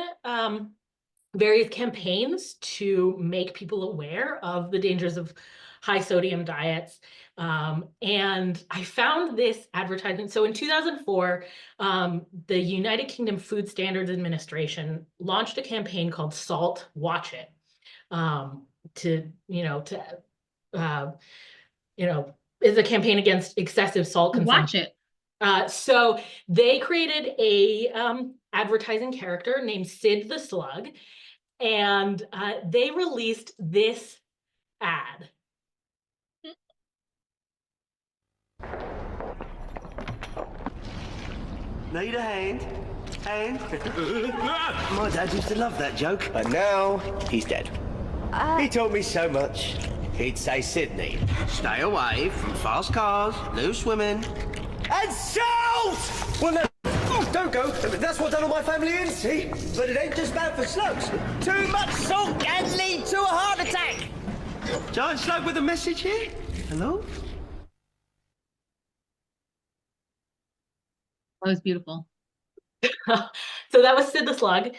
various campaigns to make people aware of the dangers of high sodium diets. And I found this advertisement. So in 2004, the United Kingdom Food Standards Administration launched a campaign called Salt Watch It, is a campaign against excessive salt consumption. Watch it. So they created a advertising character named Sid the Slug, and they released this ad. Need a hand? Hand? My dad used to love that joke, but now he's dead. He taught me so much. He'd say, Sydney, stay away from fast cars, loose women, and salt! Well, no, don't go. That's what done all my family in, see? But it ain't just bad for slugs. Too much salt can lead to a heart attack. Giant slug with a message here? Hello? That was beautiful. So that was Sid the Slug.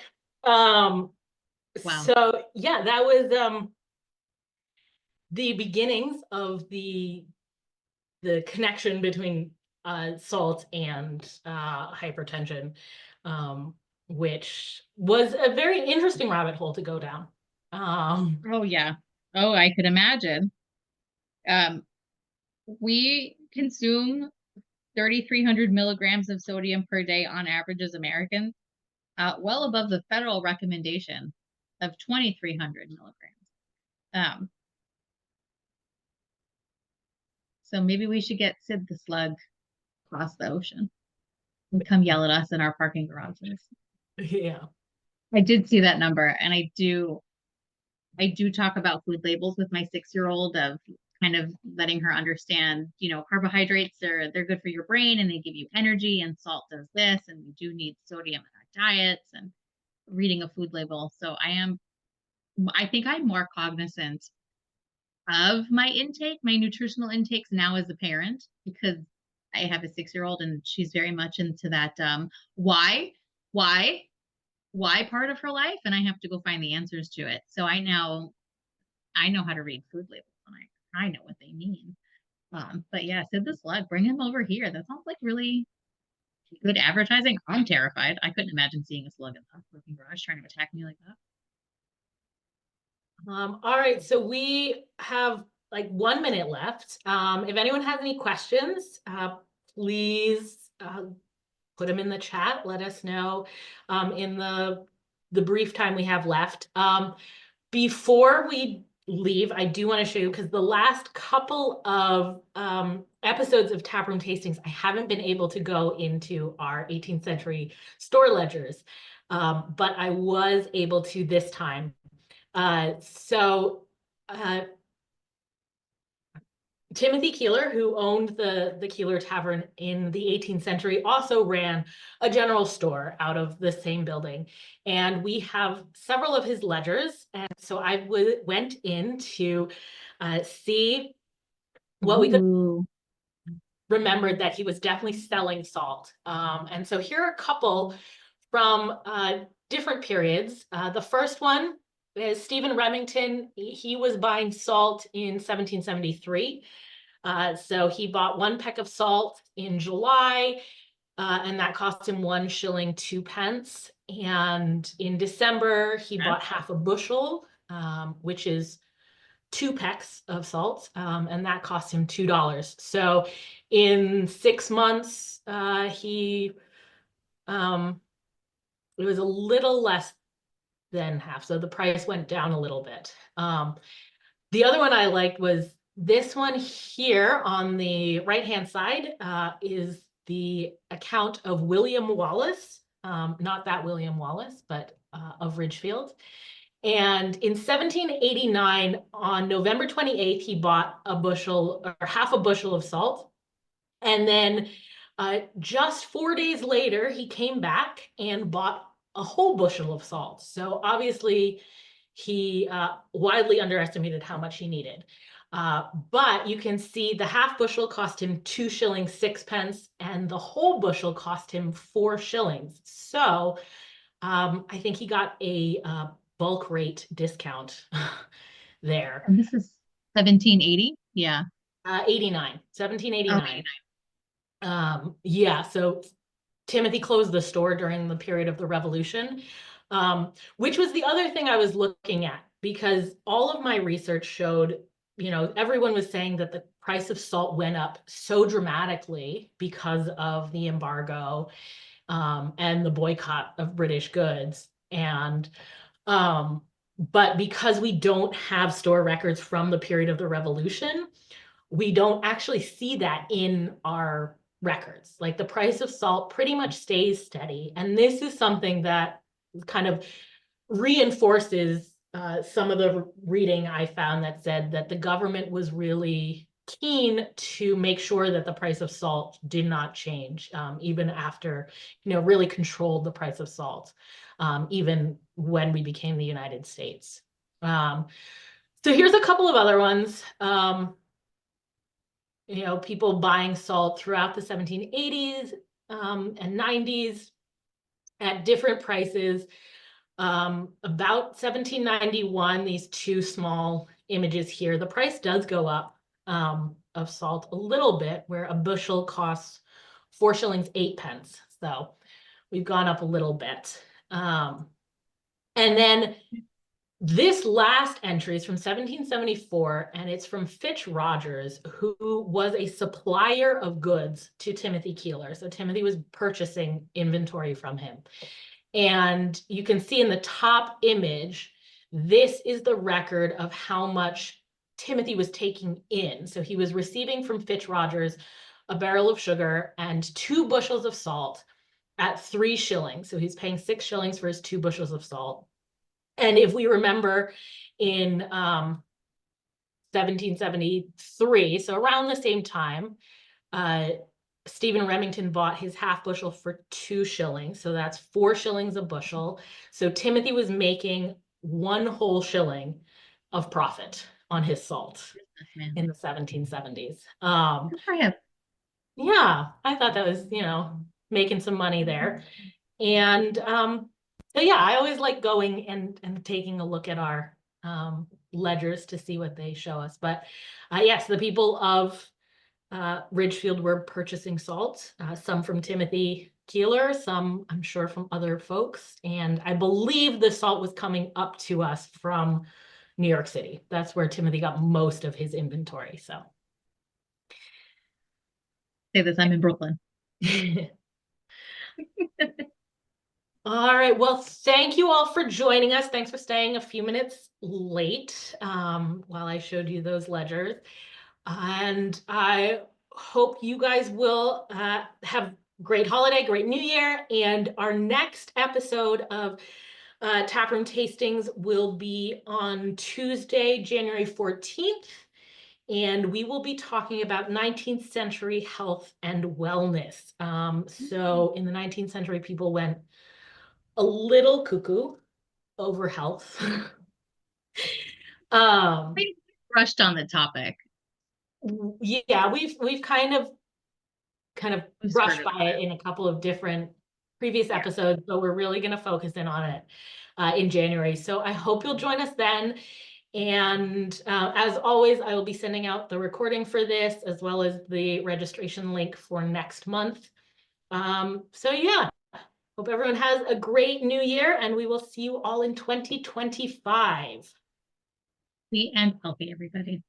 Wow. So yeah, that was the beginnings of the connection between salt and hypertension, which was a very interesting rabbit hole to go down. Oh yeah. Oh, I could imagine. We consume 3,300 milligrams of sodium per day on average as Americans, well above the federal recommendation of 2,300 milligrams. So maybe we should get Sid the Slug across the ocean and come yell at us in our parking garages. Yeah. I did see that number, and I do talk about food labels with my 6-year-old, of kind of letting her understand, carbohydrates they're good for your brain and they give you energy, and salt does this, and we do need sodium in our diets, and reading a food label. So I think I'm more cognizant of my nutritional intakes now as a parent, because I have a 6-year-old and she's very much into that why part of her life, and I have to go find the answers to it. So I know how to read food labels, and I know what they mean. But yeah, Sid the Slug, bring him over here. That sounds like really good advertising. I'm terrified. I couldn't imagine seeing a slug in the parking garage trying to attack me like that. All right, so we have like 1 minute left. If anyone has any questions, please put them in the chat. Let us know in the brief time we have left. Before we leave, I do want to show you, because the last couple of episodes of Taproom Tastings, I haven't been able to go into our 18th century store ledgers, but I was able to this time. Timothy Keeler, who owned the Keeler Tavern in the 18th century, also ran a general store out of the same building. And we have several of his ledgers. And so I went in to see what we could. Remembered that he was definitely selling salt. And so here are a couple from different periods. The first one is Stephen Remington. He was buying salt in 1773. So he bought 1 peck of salt in July, and that cost him 1 shilling 2 pence. And in December, he bought half a bushel, which is 2 pecks of salt, and that cost him $2. So in 6 months, it was a little less than half. So the price went down a little bit. The other one I liked was this one here on the right-hand side, is the account of William Wallace, not that William Wallace, but of Ridgefield. And in 1789, on November 28th, he bought a bushel or half a bushel of salt. And then just 4 days later, he came back and bought a whole bushel of salt. So obviously, he widely underestimated how much he needed. But you can see the half bushel cost him 2 shillings 6 pence, and the whole bushel cost him 4 shillings. So I think he got a bulk rate discount there. And this is 1780? Yeah. 1789. Yeah, so Timothy closed the store during the period of the Revolution, which was the other thing I was looking at, because all of my research showed, everyone was saying that the price of salt went up so dramatically because of the embargo and the boycott of British goods. And but because we don't have store records from the period of the Revolution, we don't actually see that in our records. Like, the price of salt pretty much stays steady. And this is something that kind of reinforces some of the reading I found that said that the government was really keen to make sure that the price of salt did not change, even after, really controlled the price of salt, even when we became the United States. So here's a couple of other ones. People buying salt throughout the 1780s and 90s at different prices. About 1791, these two small images here, the price does go up of salt a little bit, where a bushel costs 4 shillings 8 pence. So we've gone up a little bit. And then this last entry is from 1774, and it's from Fitch Rogers, who was a supplier of goods to Timothy Keeler. So Timothy was purchasing inventory from him. And you can see in the top image, this is the record of how much Timothy was taking in. So he was receiving from Fitch Rogers a barrel of sugar and 2 bushels of salt at 3 shillings. So he's paying 6 shillings for his 2 bushels of salt. And if we remember in 1773, so around the same time, Stephen Remington bought his half bushel for 2 shillings. So that's 4 shillings a bushel. So Timothy was making 1 whole shilling of profit on his salt in the 1770s. Good for him. Yeah, I thought that was, making some money there. And so yeah, I always like going and taking a look at our ledgers to see what they show us. But yes, the people of Ridgefield were purchasing salt, some from Timothy Keeler, some I'm sure from other folks. And I believe the salt was coming up to us from New York City. That's where Timothy got most of his inventory. So Say this, I'm in Brooklyn. All right. Well, thank you all for joining us. Thanks for staying a few minutes late while I showed you those ledgers. And I hope you guys will have great holiday, great New Year. And our next episode of Taproom Tastings will be on Tuesday, January 14th. And we will be talking about 19th century health and wellness. So in the 19th century, people went a little cuckoo over health. We brushed on the topic. Yeah, we've kind of brushed by it in a couple of different previous episodes, but we're really going to focus in on it in January. So I hope you'll join us then. And as always, I will be sending out the recording for this as well as the registration link for next month. So yeah, hope everyone has a great new year, and we will see you all in 2025. Be and healthy, everybody.